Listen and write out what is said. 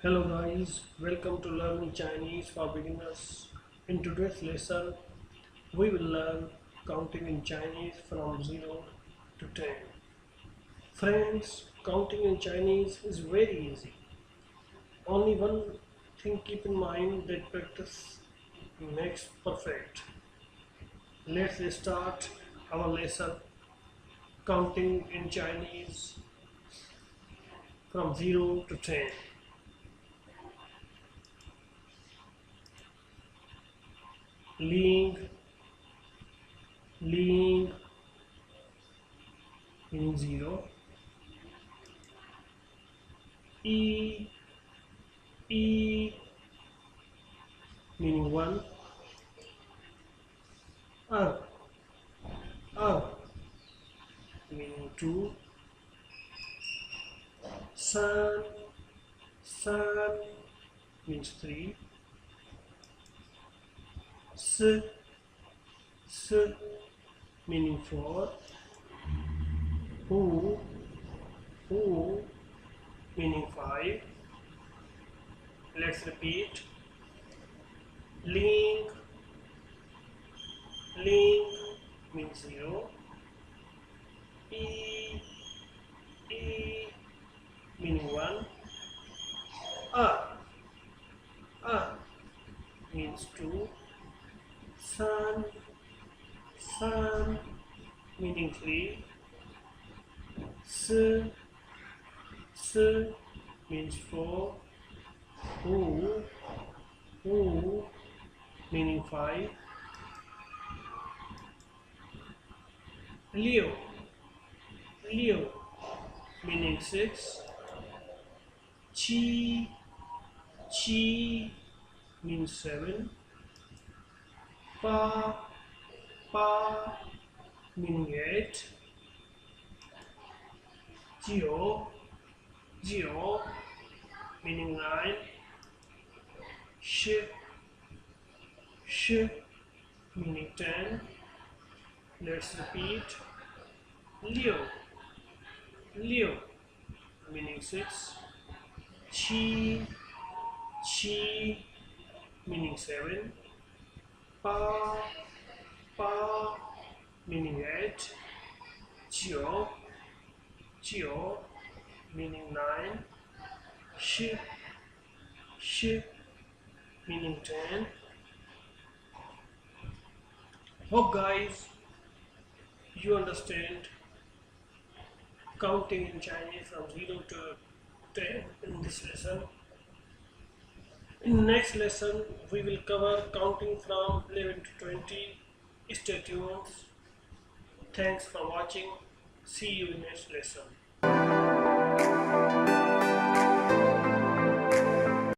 Hello guys, welcome to Learning Chinese for Beginners. In today's lesson, we will learn counting in Chinese from 0 to 10. Friends, counting in Chinese is very easy. Only one thing keep in mind, that practice makes perfect. Let's start our lesson counting in Chinese from 0 to 10. Ling, meaning 0. E, meaning 1. R, meaning 2. San, means 3. S, meaning 4. Who, meaning 5. Let's repeat. Ling, means 0. E, meaning 1. R, means 2. San, meaning 3. S, means 4. Who, meaning 5. Leo, meaning 6. Chi, means 7. Pa, meaning 8. Geo, meaning 9. Sh, meaning 10. Let's repeat. Leo, meaning 6. Chi, meaning 7. Pa, meaning 8. Geo, meaning 9. Sh, meaning 10. Hope guys you understand counting in Chinese from 0 to 10 in this lesson. In next lesson we will cover counting from 11 to 20. Stay tuned. Thanks for watching. See you in next lesson.